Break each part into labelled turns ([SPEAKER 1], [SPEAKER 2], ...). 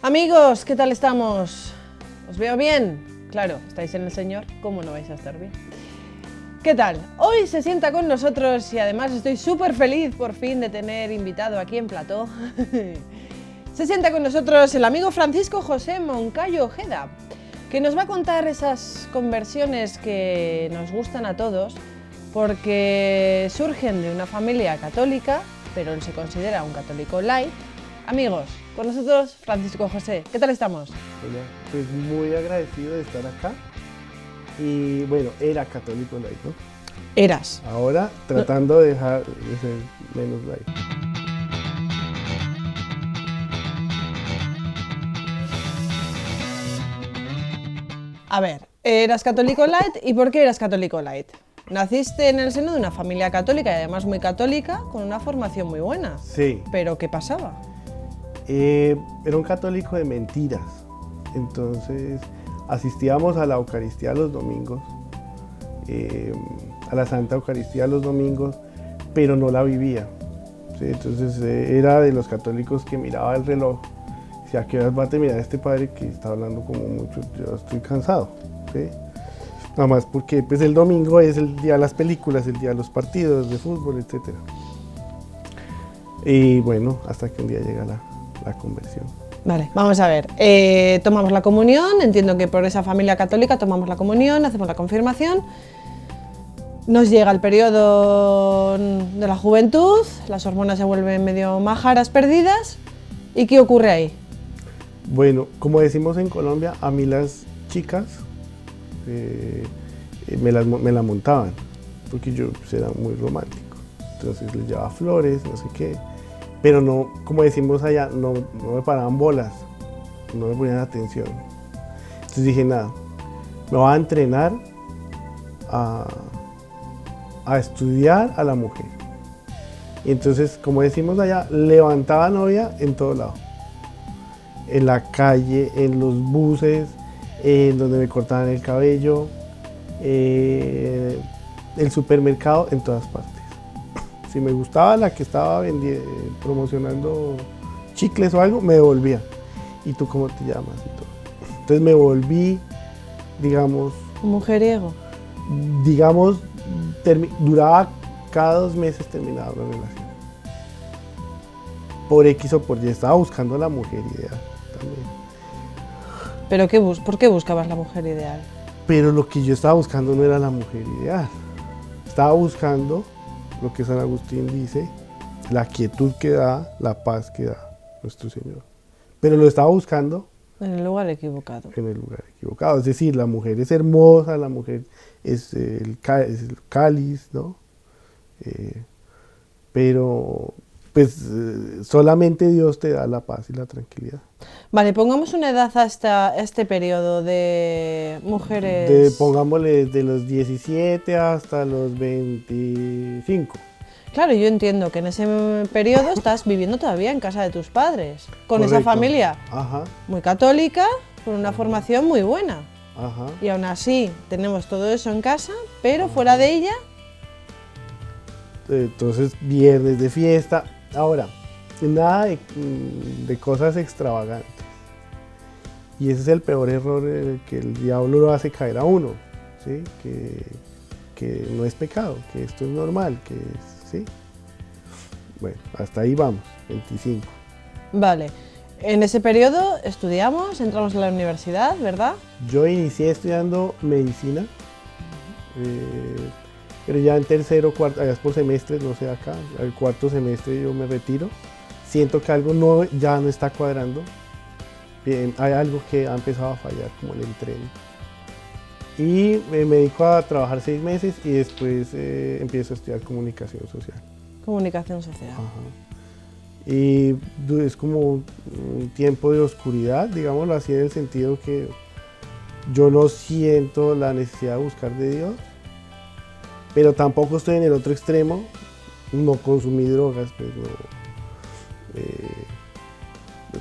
[SPEAKER 1] Amigos, ¿qué tal estamos? ¿Os veo bien? Claro, estáis en el Señor, ¿cómo no vais a estar bien? ¿Qué tal? Hoy se sienta con nosotros y además estoy súper feliz por fin de tener invitado aquí en plató. Se sienta con nosotros el amigo Francisco José Moncayo Ojeda, que nos va a contar esas conversiones que nos gustan a todos porque surgen de una familia católica, pero él se considera un católico light. Amigos, con nosotros Francisco José, ¿qué tal estamos?
[SPEAKER 2] Hola, pues muy agradecido de estar acá. Y bueno, era católico light, ¿no?
[SPEAKER 1] Eras.
[SPEAKER 2] Ahora tratando de dejar de ser menos light.
[SPEAKER 1] A ver, eras católico light, ¿y por qué eras católico light? Naciste en el seno de una familia católica y además muy católica, con una formación muy buena.
[SPEAKER 2] Sí,
[SPEAKER 1] ¿Pero qué pasaba?
[SPEAKER 2] era un católico de mentiras. Entonces asistíamos a la Eucaristía los domingos, a la Santa Eucaristía los domingos, pero no la vivía. ¿Sí? Entonces era de los católicos que miraba el reloj. Decía, ¿a qué horas va a terminar este padre que está hablando como mucho? Yo estoy cansado. ¿Sí? Nada más porque pues, el domingo es el día de las películas, el día de los partidos de fútbol, etc. Y bueno, hasta que un día llega la conversión.
[SPEAKER 1] Vale, vamos a ver. Tomamos la comunión, entiendo que por esa familia católica tomamos la comunión, hacemos la confirmación. Nos llega el periodo de la juventud, las hormonas se vuelven medio majaras perdidas. ¿Y qué ocurre ahí?
[SPEAKER 2] Bueno, como decimos en Colombia, a mí las chicas me la montaban, porque yo pues, era muy romántico. Entonces les llevaba flores, no sé qué. Pero no, como decimos allá, no me paraban bolas, no me ponían atención. Entonces dije, nada, me voy a entrenar a estudiar a la mujer. Y entonces, como decimos allá, levantaba novia en todo lado. En la calle, en los buses, en donde me cortaban el cabello, el supermercado, en todas partes. Si me gustaba la que estaba promocionando chicles o algo, me devolvía. ¿Y tú cómo te llamas? Y todo. Entonces me volví, digamos...
[SPEAKER 1] Mujeriego.
[SPEAKER 2] Duraba cada 2 meses terminaba una relación. Por X o por Y, estaba buscando la mujer ideal también.
[SPEAKER 1] ¿Pero por qué buscabas la mujer ideal?
[SPEAKER 2] Pero lo que yo estaba buscando no era la mujer ideal. Estaba buscando lo que San Agustín dice, la quietud que da, la paz que da nuestro Señor. Pero lo estaba buscando
[SPEAKER 1] en el lugar equivocado.
[SPEAKER 2] En el lugar equivocado. Es decir, la mujer es hermosa, la mujer es el cáliz, ¿no? Pero pues solamente Dios te da la paz y la tranquilidad.
[SPEAKER 1] Vale, pongamos una edad hasta este periodo de mujeres...
[SPEAKER 2] Pongámosle de los 17 hasta los 25.
[SPEAKER 1] Claro, yo entiendo que en ese periodo estás viviendo todavía en casa de tus padres, con
[SPEAKER 2] Correcto.
[SPEAKER 1] esa familia.
[SPEAKER 2] Ajá.
[SPEAKER 1] Muy católica, con una formación muy buena.
[SPEAKER 2] Ajá.
[SPEAKER 1] Y aún así tenemos todo eso en casa, pero fuera de ella...
[SPEAKER 2] Entonces, viernes de fiesta. Ahora, nada de cosas extravagantes. Y ese es el peor error en el que el diablo lo hace caer a uno, ¿sí? Que no es pecado, que esto es normal, que es, ¿sí? Bueno, hasta ahí vamos, 25.
[SPEAKER 1] Vale. En ese periodo estudiamos, entramos a la universidad, ¿verdad?
[SPEAKER 2] Yo inicié estudiando medicina, pero ya en tercero, cuarto, allá es por semestres, no sé acá, al cuarto semestre yo me retiro. Siento que algo ya no está cuadrando. Hay algo que ha empezado a fallar, como el entreno. Y me dedico a trabajar 6 meses y después empiezo a estudiar comunicación social.
[SPEAKER 1] Comunicación social.
[SPEAKER 2] Ajá. Y es como un tiempo de oscuridad, digámoslo así, en el sentido que yo no siento la necesidad de buscar de Dios, pero tampoco estoy en el otro extremo, no consumí drogas, pues no,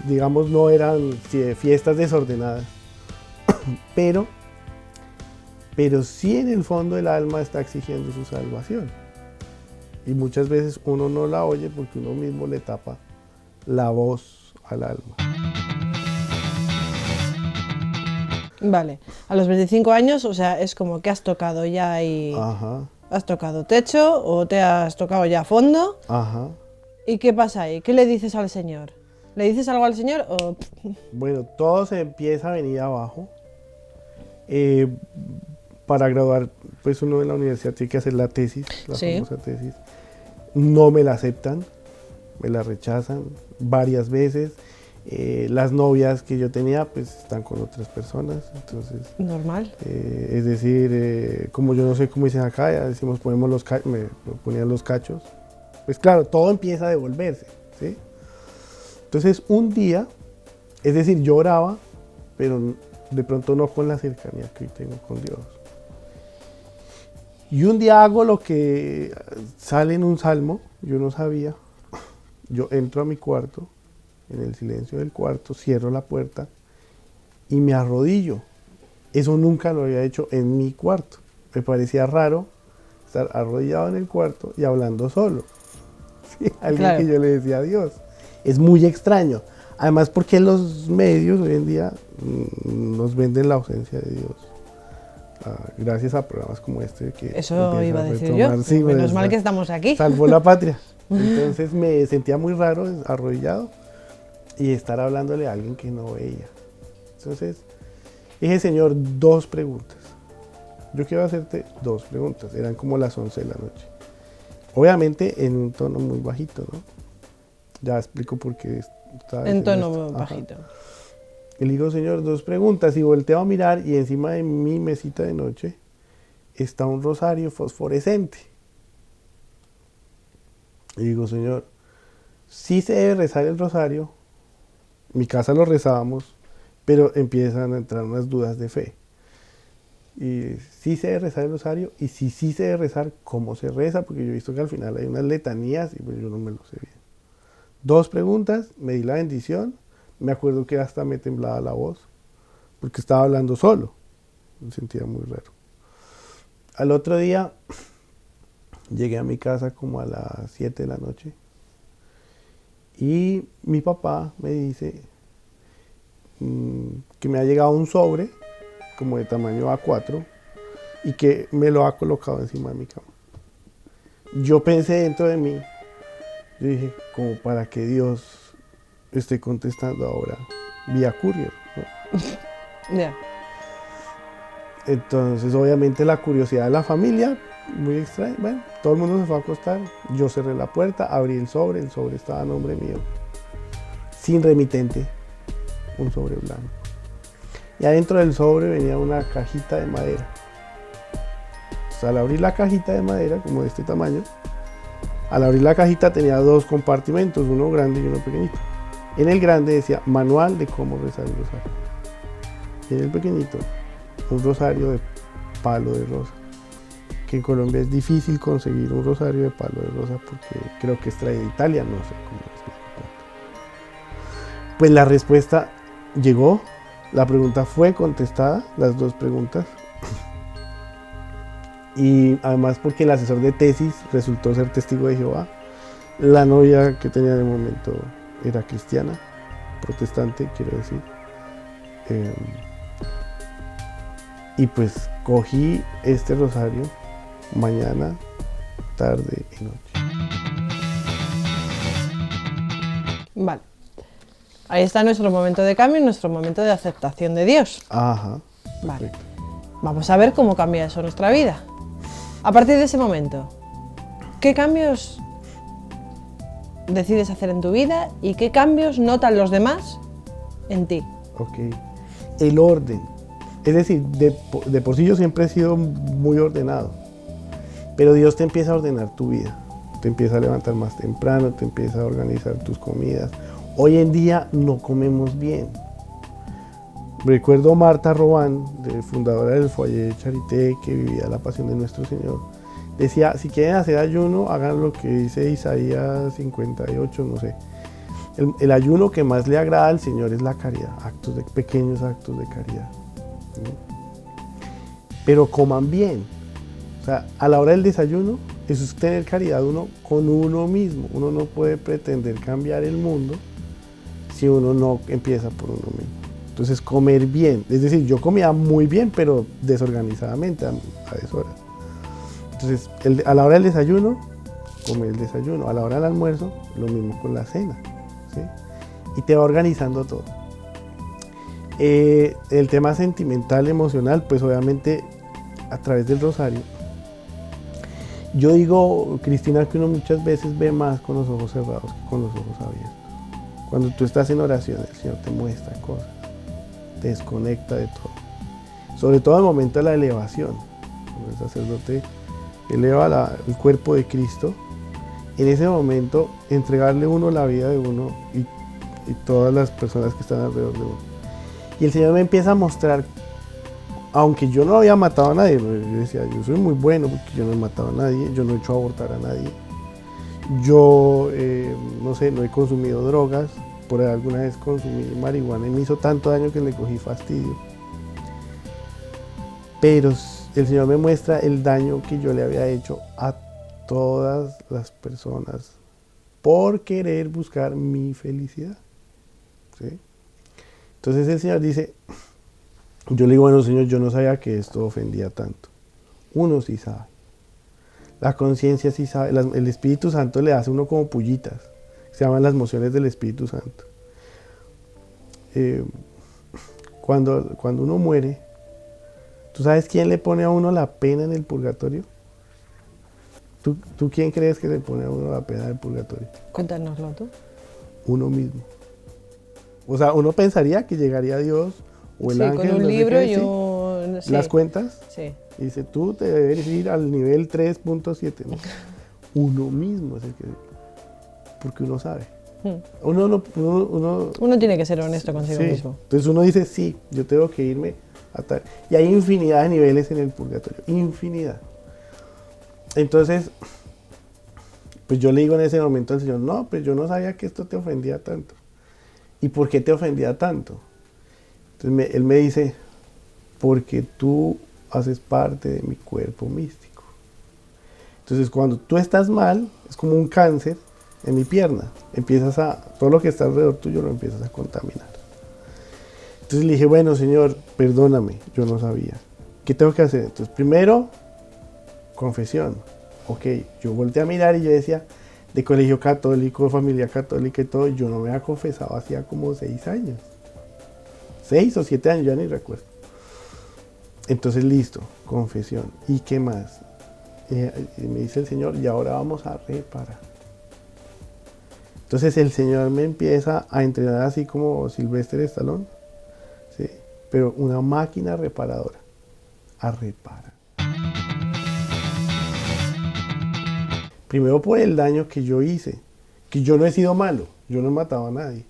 [SPEAKER 2] digamos no eran fiestas desordenadas, pero sí en el fondo el alma está exigiendo su salvación. Y muchas veces uno no la oye porque uno mismo le tapa la voz al alma.
[SPEAKER 1] Vale. A los 25 años, o sea, es como que has tocado ya ahí...
[SPEAKER 2] Ajá,
[SPEAKER 1] ¿Has tocado techo o te has tocado ya fondo?
[SPEAKER 2] ajá.
[SPEAKER 1] ¿Y qué pasa ahí? ¿Qué le dices al Señor? ¿Le dices algo al Señor o...?
[SPEAKER 2] Bueno, todo se empieza a venir abajo. Eh, para graduar, pues uno en la universidad tiene que hacer la tesis, la
[SPEAKER 1] Sí.
[SPEAKER 2] famosa tesis. No me la aceptan, me la rechazan varias veces. Las novias que yo tenía, pues están con otras personas, entonces...
[SPEAKER 1] Normal.
[SPEAKER 2] Es decir, como yo no sé cómo dicen acá, ya decimos ponemos los me ponían los cachos. Pues claro, todo empieza a devolverse, ¿sí? Entonces un día, es decir, yo oraba, pero de pronto no con la cercanía que hoy tengo con Dios. Y un día hago lo que sale en un salmo, yo no sabía. Yo entro a mi cuarto, en el silencio del cuarto, cierro la puerta y me arrodillo. Eso nunca lo había hecho en mi cuarto. Me parecía raro estar arrodillado en el cuarto y hablando solo. Sí, alguien
[SPEAKER 1] Claro.
[SPEAKER 2] que yo le decía a Dios. Es muy extraño. Además, porque los medios hoy en día nos venden la ausencia de Dios. Gracias a programas como este que
[SPEAKER 1] Eso
[SPEAKER 2] empiezan
[SPEAKER 1] iba a decir
[SPEAKER 2] retomar,
[SPEAKER 1] yo.
[SPEAKER 2] sí,
[SPEAKER 1] Menos
[SPEAKER 2] pues,
[SPEAKER 1] mal que estamos aquí.
[SPEAKER 2] salvó la patria. Entonces me sentía muy raro, arrodillado, y estar hablándole a alguien que no veía. Entonces dije, Señor, 2 preguntas. Yo quiero hacerte 2 preguntas. Eran como las 11 de la noche. Obviamente en un tono muy bajito, ¿no? Ya explico por qué estaba
[SPEAKER 1] En
[SPEAKER 2] diciendo
[SPEAKER 1] tono
[SPEAKER 2] esto. Ajá.
[SPEAKER 1] bajito.
[SPEAKER 2] Y le digo, Señor, 2 preguntas. Y volteo a mirar y encima de mi mesita de noche está un rosario fosforescente. Y digo, Señor, sí se debe rezar el rosario. En mi casa lo rezábamos, pero empiezan a entrar unas dudas de fe. Y sí se debe rezar el rosario, y si sí se debe rezar, ¿cómo se reza? Porque yo he visto que al final hay unas letanías y pues yo no me lo sé bien. 2 preguntas, me di la bendición, me acuerdo que hasta me temblaba la voz, porque estaba hablando solo, me sentía muy raro. Al otro día, llegué a mi casa como a las 7 de la noche, y mi papá me dice que me ha llegado un sobre, como de tamaño A4, y que me lo ha colocado encima de mi cama. Yo pensé dentro de mí, yo dije, como para que Dios esté contestando ahora vía courier, ¿no?
[SPEAKER 1] Ya.
[SPEAKER 2] Entonces, obviamente, la curiosidad de la familia, muy extraña. Bueno, todo el mundo se fue a acostar, yo cerré la puerta, abrí el sobre estaba a nombre mío, sin remitente, un sobre blanco. Y adentro del sobre venía una cajita de madera. Entonces, al abrir la cajita de madera, como de este tamaño, al abrir la cajita tenía 2 compartimentos, uno grande y uno pequeñito. En el grande decía manual de cómo rezar el rosario. Y en el pequeñito, un rosario de palo de rosa. Que en Colombia es difícil conseguir un rosario de palo de rosa porque creo que es traído de Italia, no sé cómo explicar. Pues la respuesta llegó. La pregunta fue contestada, las 2 preguntas. Y además porque el asesor de tesis resultó ser testigo de Jehová. La novia que tenía en el momento era cristiana, protestante, quiero decir. Y pues cogí este rosario mañana, tarde y noche.
[SPEAKER 1] Vale. Ahí está nuestro momento de cambio y nuestro momento de aceptación de Dios.
[SPEAKER 2] Ajá.
[SPEAKER 1] Vale.
[SPEAKER 2] Perfecto.
[SPEAKER 1] Vamos a ver cómo cambia eso nuestra vida. A partir de ese momento, ¿qué cambios decides hacer en tu vida y qué cambios notan los demás en ti?
[SPEAKER 2] Ok. El orden. Es decir, de por sí yo siempre he sido muy ordenado. Pero Dios te empieza a ordenar tu vida. Te empieza a levantar más temprano, te empieza a organizar tus comidas. Hoy en día no comemos bien. Recuerdo a Marta Robán, fundadora del Foyer Charité, que vivía la pasión de nuestro Señor. Decía, si quieren hacer ayuno, hagan lo que dice Isaías 58, no sé. El ayuno que más le agrada al Señor es la caridad, pequeños actos de caridad. ¿Sí? Pero coman bien. O sea, a la hora del desayuno, eso es tener caridad uno con uno mismo. Uno no puede pretender cambiar el mundo si uno no empieza por uno mismo. Entonces comer bien, es decir, yo comía muy bien, pero desorganizadamente a deshoras. Entonces a la hora del desayuno, comer el desayuno, a la hora del almuerzo, lo mismo con la cena, ¿sí? Y te va organizando todo. El tema sentimental, emocional, pues obviamente a través del rosario. Yo digo, Cristina, que uno muchas veces ve más con los ojos cerrados que con los ojos abiertos. Cuando tú estás en oración, el Señor te muestra cosas, te desconecta de todo. Sobre todo al momento de la elevación, cuando el sacerdote eleva el cuerpo de Cristo, en ese momento entregarle uno la vida de uno y todas las personas que están alrededor de uno. Y el Señor me empieza a mostrar, aunque yo no había matado a nadie, yo decía, yo soy muy bueno porque yo no he matado a nadie, yo no he hecho abortar a nadie, yo no sé, no he consumido drogas, por ahí alguna vez consumí marihuana y me hizo tanto daño que le cogí fastidio. Pero el Señor me muestra el daño que yo le había hecho a todas las personas por querer buscar mi felicidad, ¿sí? Entonces el Señor dice, yo le digo, bueno, Señor, yo no sabía que esto ofendía tanto. Uno sí sabe. La conciencia sí sabe. El Espíritu Santo le hace a uno como pullitas. Se llaman las mociones del Espíritu Santo. Cuando uno muere, ¿tú sabes quién le pone a uno la pena en el purgatorio? ¿Tú quién crees que le pone a uno la pena en el purgatorio?
[SPEAKER 1] Cuéntanoslo tú.
[SPEAKER 2] Uno mismo. O sea, uno pensaría que llegaría Dios o el ángel.
[SPEAKER 1] Con un
[SPEAKER 2] no sé
[SPEAKER 1] libro
[SPEAKER 2] qué,
[SPEAKER 1] y
[SPEAKER 2] ¿sí?
[SPEAKER 1] un... Sí.
[SPEAKER 2] ¿Las cuentas?
[SPEAKER 1] Sí.
[SPEAKER 2] Y dice, tú te debes ir al nivel 3.7, ¿no? Uno mismo es el que... Porque uno sabe.
[SPEAKER 1] Uno tiene que ser honesto consigo mismo.
[SPEAKER 2] Entonces uno dice, sí, yo tengo que irme a tal. Y hay infinidad de niveles en el purgatorio. Infinidad. Entonces, pues yo le digo en ese momento al Señor, no, pues yo no sabía que esto te ofendía tanto. ¿Y por qué te ofendía tanto? Entonces Él me dice, porque tú haces parte de mi cuerpo místico. Entonces cuando tú estás mal, es como un cáncer en mi pierna. Todo lo que está alrededor tuyo lo empiezas a contaminar. Entonces le dije, bueno, Señor, perdóname, yo no sabía. ¿Qué tengo que hacer? Entonces primero, confesión. Ok, yo volteé a mirar y yo decía, de colegio católico, familia católica y todo, yo no me había confesado hacía como 6 años. 6 o 7 años, ya ni recuerdo. Entonces listo, confesión. ¿Y qué más? Y me dice el Señor, y ahora vamos a reparar. Entonces el Señor me empieza a entrenar así como Sylvester Stallone, ¿sí? Pero una máquina reparadora, a reparar. Primero por el daño que yo hice, que yo no he sido malo, yo no he matado a nadie.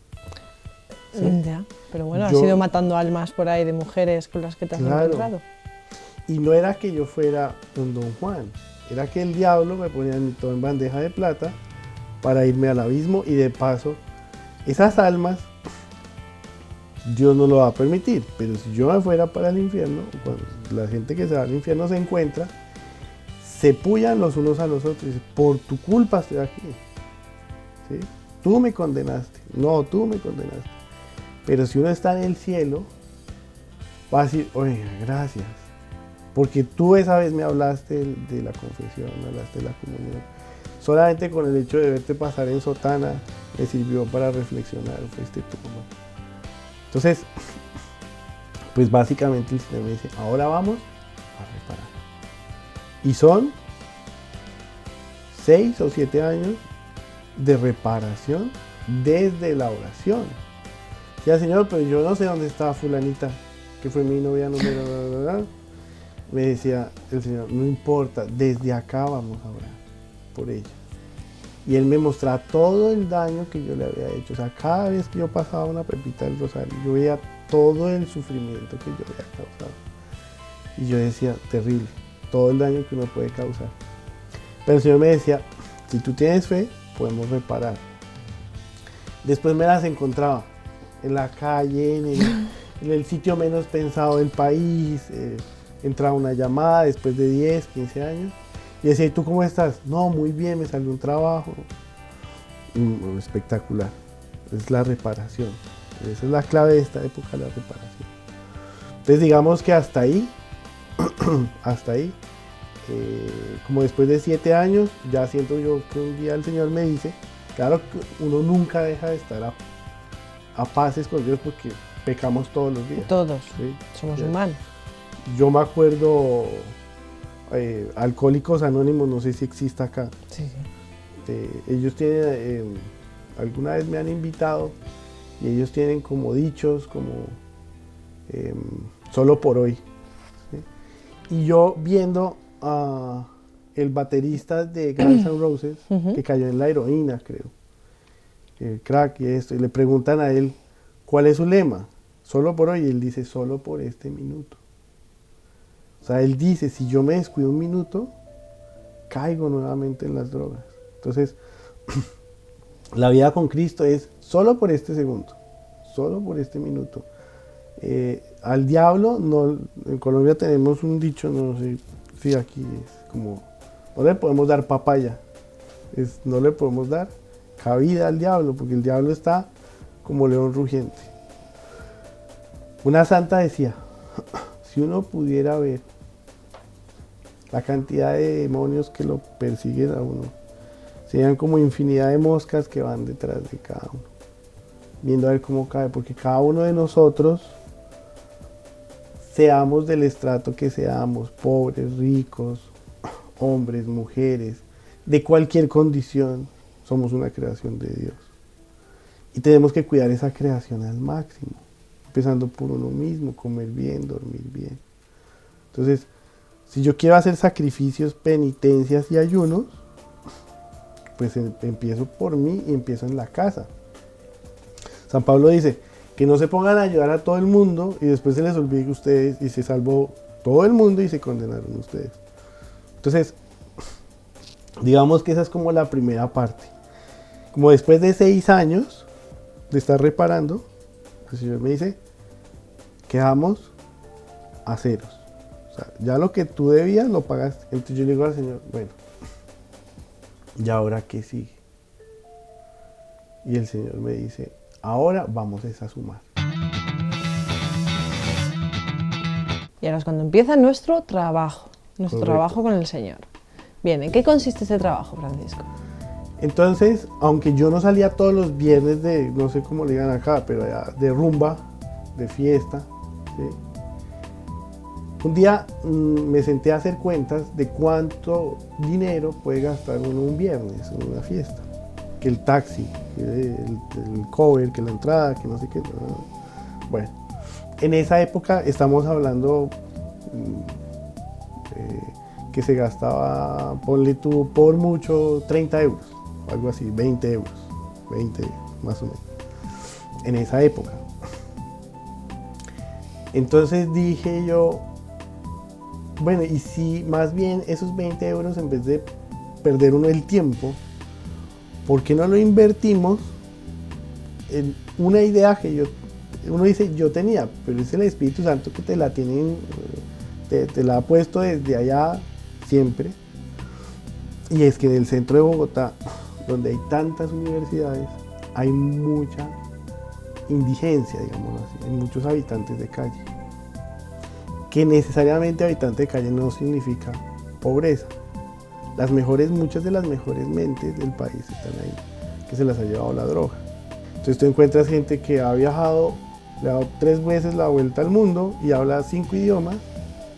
[SPEAKER 1] ¿Sí? Ya, pero bueno, has ido matando almas por ahí de mujeres con las que te has encontrado.
[SPEAKER 2] Y no era que yo fuera un Don Juan, era que el diablo me ponía todo en bandeja de plata para irme al abismo y de paso, esas almas, Dios no lo va a permitir, pero si yo me fuera para el infierno, cuando la gente que se va al infierno se encuentra, se pullan los unos a los otros y dicen, por tu culpa estoy aquí, ¿sí? Tú me condenaste, no, tú me condenaste. Pero si uno está en el cielo, va a decir, oye, gracias, porque tú esa vez me hablaste de la confesión, me hablaste de la comunión. Solamente con el hecho de verte pasar en sotana me sirvió para reflexionar, fuiste tú, ¿no? Entonces, pues básicamente el Señor me dice, ahora vamos a reparar. Y son 6 o 7 años de reparación desde la oración. Ya, Señor, pero yo no sé dónde estaba fulanita, que fue mi novia número... Me decía el Señor, no importa, desde acá vamos a orar por ella. Y Él me mostraba todo el daño que yo le había hecho. O sea, cada vez que yo pasaba una pepita del rosario, yo veía todo el sufrimiento que yo había causado. Y yo decía, terrible, todo el daño que uno puede causar. Pero el Señor me decía, si tú tienes fe, podemos reparar. Después me las encontraba en la calle, en el sitio menos pensado del país. Entraba una llamada después de 10, 15 años. Y decía, ¿y tú cómo estás? No, muy bien, me salió un trabajo. Espectacular. Es la reparación. Esa es la clave de esta época, la reparación. Entonces digamos que hasta ahí, hasta ahí, como después de 7 años, ya siento yo que un día el Señor me dice, claro que uno nunca deja de estar a paces con Dios porque pecamos todos los días.
[SPEAKER 1] Todos,
[SPEAKER 2] ¿sí?
[SPEAKER 1] somos humanos.
[SPEAKER 2] Yo me acuerdo, Alcohólicos Anónimos, no sé si existe acá.
[SPEAKER 1] Sí, sí.
[SPEAKER 2] Ellos tienen, alguna vez me han invitado y ellos tienen como dichos, como solo por hoy. ¿sí? Y yo viendo a el baterista de Guns N' Roses, que cayó en la heroína, creo, el crack y esto, y le preguntan a él, ¿cuál es su lema? Solo por hoy, y él dice, solo por este minuto. O sea, él dice, si yo me descuido un minuto, caigo nuevamente en las drogas. Entonces, la vida con Cristo es solo por este segundo, solo por este minuto. Al diablo, no, en Colombia tenemos un dicho, no sé si aquí es como, no le podemos dar papaya, no le podemos dar cabida al diablo, porque el diablo está como león rugiente. Una santa decía, si uno pudiera ver la cantidad de demonios que lo persiguen a uno, serían como infinidad de moscas que van detrás de cada uno, viendo a ver cómo cae, porque cada uno de nosotros, seamos del estrato que seamos, pobres, ricos, hombres, mujeres, de cualquier condición, somos una creación de Dios. Y tenemos que cuidar esa creación al máximo, empezando por uno mismo, comer bien, dormir bien. Entonces, si yo quiero hacer sacrificios, penitencias y ayunos, pues empiezo por mí y empiezo en la casa. San Pablo dice, que no se pongan a ayudar a todo el mundo y después se les olvide ustedes y se salvó todo el mundo y se condenaron ustedes. Entonces, digamos que esa es como la primera parte. Como después de 6 años de estar reparando, el Señor me dice, quedamos a ceros. O sea, ya lo que tú debías lo pagaste. Entonces yo le digo al Señor, bueno, ¿y ahora qué sigue? Y el Señor me dice, ahora vamos a sumar.
[SPEAKER 1] Y ahora es cuando empieza nuestro trabajo
[SPEAKER 2] Correcto.
[SPEAKER 1] trabajo con el Señor. Bien, ¿en qué consiste este trabajo, Francisco?
[SPEAKER 2] Entonces, aunque yo no salía todos los viernes de, no sé cómo le digan acá, pero de rumba, de fiesta, ¿sí? Un día me senté a hacer cuentas de cuánto dinero puede gastar uno un viernes en una fiesta. Que el taxi, que el cover, que la entrada, que no sé qué. Bueno, en esa época estamos hablando que se gastaba, ponle tú, por mucho 30 euros, algo así, 20 euros, 20 más o menos, en esa época. Entonces dije yo, bueno, y si más bien esos 20 euros, en vez de perder uno el tiempo, ¿por qué no lo invertimos en una idea que uno dice yo tenía, pero es el Espíritu Santo que te la tienen, te la ha puesto desde allá siempre? Y es que en el centro de Bogotá, donde hay tantas universidades, hay mucha indigencia, digámoslo así, hay muchos habitantes de calle. Que necesariamente habitante de calle no significa pobreza. Muchas de las mejores mentes del país están ahí, que se las ha llevado la droga. Entonces tú encuentras gente que ha viajado, le ha dado 3 veces la vuelta al mundo y habla 5 idiomas,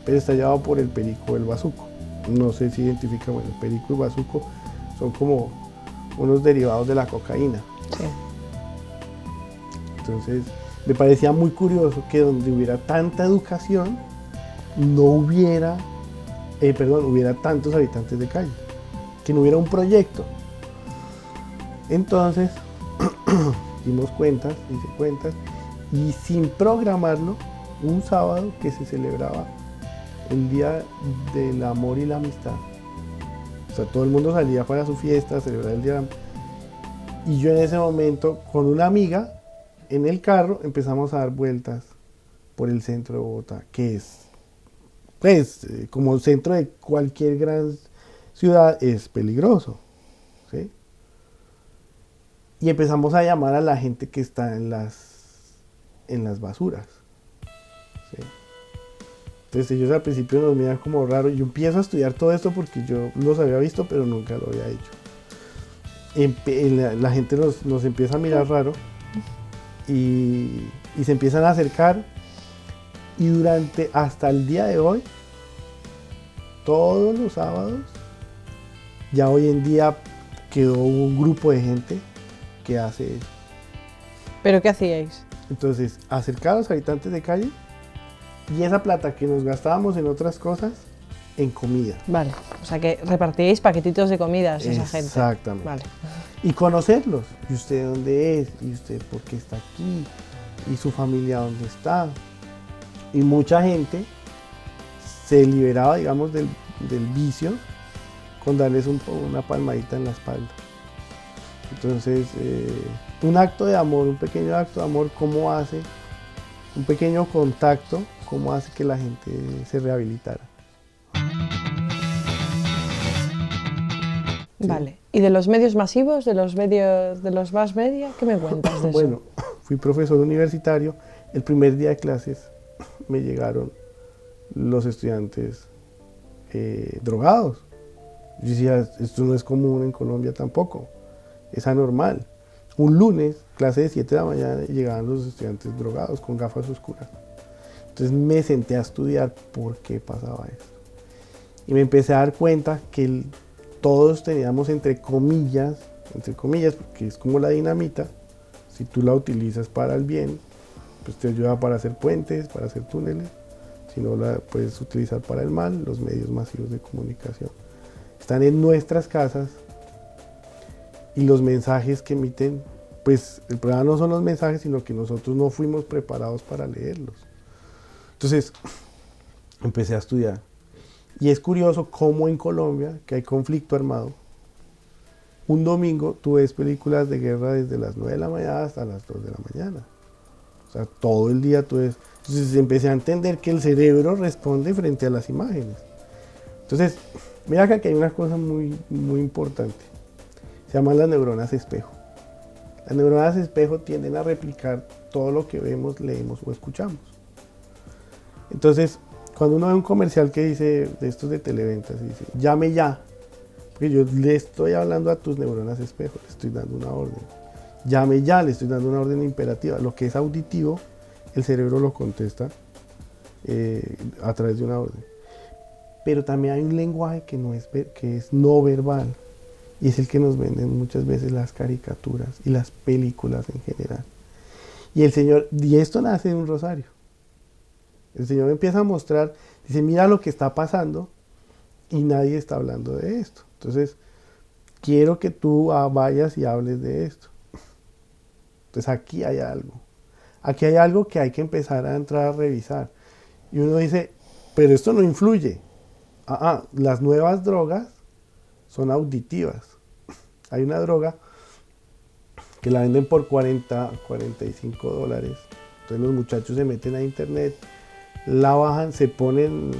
[SPEAKER 2] pero está llevado por el perico o el bazuco. No sé si identifica, bueno, el perico y el bazuco son como unos derivados de la cocaína.
[SPEAKER 1] Sí.
[SPEAKER 2] Entonces me parecía muy curioso que donde hubiera tanta educación, no hubiera tantos habitantes de calle, que no hubiera un proyecto. Entonces, hice cuentas, y sin programarlo, un sábado que se celebraba el Día del Amor y la Amistad. O sea, todo el mundo salía para su fiesta, a celebrar el día. Y yo en ese momento, con una amiga, en el carro, empezamos a dar vueltas por el centro de Bogotá, que es, pues, como el centro de cualquier gran ciudad, es peligroso, ¿sí? Y empezamos a llamar a la gente que está en las en las basuras. ¿Sí? Entonces ellos al principio nos miran como raro. Yo empiezo a estudiar todo esto porque yo los había visto, pero nunca lo había hecho. La gente nos empieza a mirar raro y se empiezan a acercar. Y hasta el día de hoy, todos los sábados, ya hoy en día quedó un grupo de gente que hace eso.
[SPEAKER 1] ¿Pero qué hacíais?
[SPEAKER 2] Entonces, acercar a los habitantes de calle y esa plata que nos gastábamos en otras cosas, en comida.
[SPEAKER 1] Vale, o sea que repartíais paquetitos de comidas a esa gente.
[SPEAKER 2] Exactamente.
[SPEAKER 1] Vale.
[SPEAKER 2] Y conocerlos. ¿Y usted dónde es? ¿Y usted por qué está aquí? ¿Y su familia dónde está? Y mucha gente se liberaba, digamos, del vicio con darles una palmadita en la espalda. Entonces, un acto de amor, un pequeño acto de amor, ¿cómo hace? Un pequeño contacto, ¿cómo hace que la gente se rehabilitara?
[SPEAKER 1] Sí. Vale. ¿Y de los medios masivos, de los más media, qué me cuentas de eso?
[SPEAKER 2] Bueno, fui profesor universitario. El primer día de clases me llegaron los estudiantes drogados. Yo decía, esto no es común en Colombia tampoco, es anormal. Un lunes, clase de 7 de la mañana, llegaban los estudiantes drogados con gafas oscuras. Entonces me senté a estudiar por qué pasaba eso. Y me empecé a dar cuenta que todos teníamos entre comillas, porque es como la dinamita, si tú la utilizas para el bien, pues te ayuda para hacer puentes, para hacer túneles. Si no la puedes utilizar para el mal, los medios masivos de comunicación están en nuestras casas y los mensajes que emiten, pues el problema no son los mensajes, sino que nosotros no fuimos preparados para leerlos. Entonces empecé a estudiar y es curioso cómo en Colombia, que hay conflicto armado, un domingo tú ves películas de guerra desde las 9 de la mañana hasta las 2 de la mañana. O sea, todo el día tú ves. Entonces empecé a entender que el cerebro responde frente a las imágenes. Entonces, mira que aquí hay una cosa muy, muy importante. Se llaman las neuronas espejo. Las neuronas espejo tienden a replicar todo lo que vemos, leemos o escuchamos. Entonces, cuando uno ve un comercial que dice, de estos de televentas, dice, llame ya, porque yo le estoy hablando a tus neuronas espejo, le estoy dando una orden. Llame ya, le estoy dando una orden imperativa. Lo que es auditivo, el cerebro lo contesta a través de una orden. Pero también hay un lenguaje que es no verbal, y es el que nos venden muchas veces las caricaturas y las películas en general. Y esto nace de un rosario. El Señor empieza a mostrar, dice, mira lo que está pasando y nadie está hablando de esto. Entonces, quiero que tú vayas y hables de esto. Entonces aquí hay algo. Aquí hay algo que hay que empezar a entrar a revisar. Y uno dice, pero esto no influye. Las nuevas drogas son auditivas. Hay una droga que la venden por $40, $45. Entonces los muchachos se meten a internet, la bajan, se ponen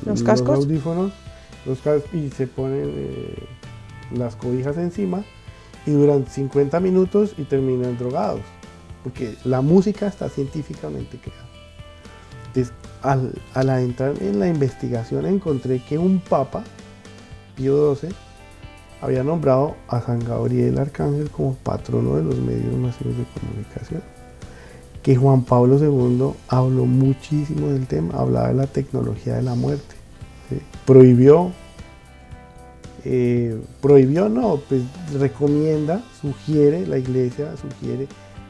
[SPEAKER 1] los
[SPEAKER 2] audífonos, y se ponen las cobijas encima y duran 50 minutos y terminan drogados, porque la música está científicamente creada. Entonces, al entrar en la investigación encontré que un papa, Pío XII, había nombrado a San Gabriel Arcángel como patrono de los medios masivos de comunicación. Que Juan Pablo II habló muchísimo del tema, hablaba de la tecnología de la muerte. ¿Sí? Recomienda, la iglesia sugiere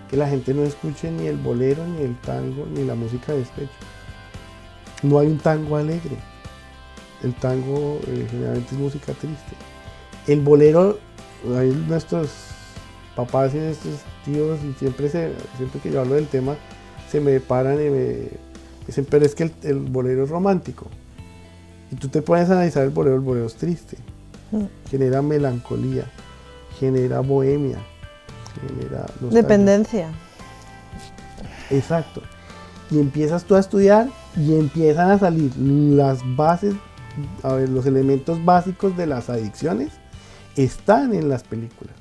[SPEAKER 2] que la gente no escuche ni el bolero, ni el tango, ni la música de despecho. No hay un tango alegre. El tango generalmente es música triste. El bolero, hay nuestros papás y nuestros tíos, y siempre que yo hablo del tema, se me paran y me dicen, pero es que el bolero es romántico. Y tú te pones a analizar el bolero es triste. Genera melancolía, genera bohemia, genera nostalgia.
[SPEAKER 1] Dependencia.
[SPEAKER 2] Exacto. Y empiezas tú a estudiar y empiezan a salir las bases, los elementos básicos de las adicciones están en las películas.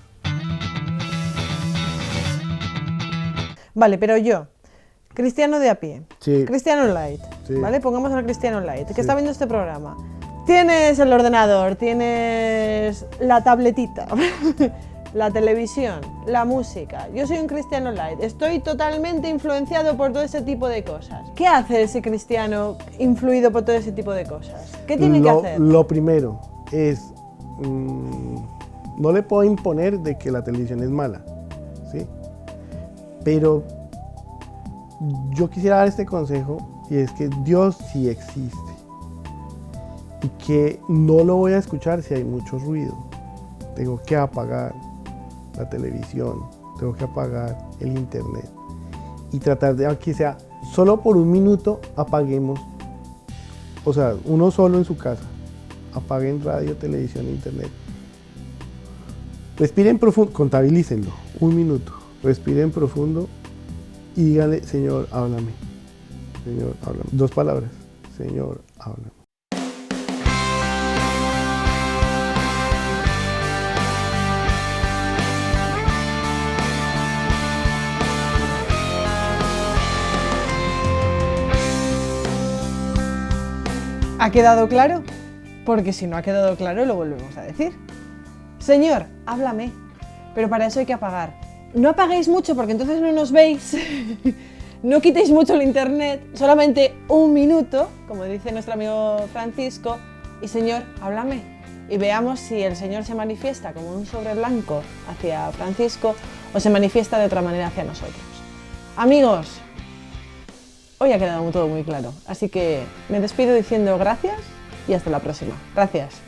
[SPEAKER 1] Vale, pero yo, Cristiano de a pie,
[SPEAKER 2] Sí.
[SPEAKER 1] Cristiano light,
[SPEAKER 2] Sí.
[SPEAKER 1] ¿vale? Pongamos al Cristiano light, que
[SPEAKER 2] Sí.
[SPEAKER 1] está viendo este programa. Tienes el ordenador, tienes la tabletita, la televisión, la música. Yo soy un Cristiano light, estoy totalmente influenciado por todo ese tipo de cosas. ¿Qué hace ese cristiano influido por todo ese tipo de cosas? ¿Qué tiene que hacer?
[SPEAKER 2] Lo primero es, no le puedo imponer de que la televisión es mala, ¿sí? Pero yo quisiera dar este consejo, y es que Dios sí existe y que no lo voy a escuchar si hay mucho ruido. Tengo que apagar la televisión, tengo que apagar el internet y tratar de, aunque sea solo por un minuto, apaguemos, o sea, uno solo en su casa, apaguen radio, televisión e internet. Respiren profundo, contabilícenlo, un minuto, respiren profundo y díganle, Señor, háblame. Señor, háblame. 2 palabras, Señor, háblame.
[SPEAKER 1] ¿Ha quedado claro? Porque si no ha quedado claro, lo volvemos a decir. Señor, háblame. Pero para eso hay que apagar. No apaguéis mucho porque entonces no nos veis. No quitéis mucho el internet. Solamente un minuto, como dice nuestro amigo Francisco. Y Señor, háblame. Y veamos si el Señor se manifiesta como un sobre blanco hacia Francisco o se manifiesta de otra manera hacia nosotros. Amigos, hoy ha quedado todo muy claro. Así que me despido diciendo gracias y hasta la próxima. Gracias.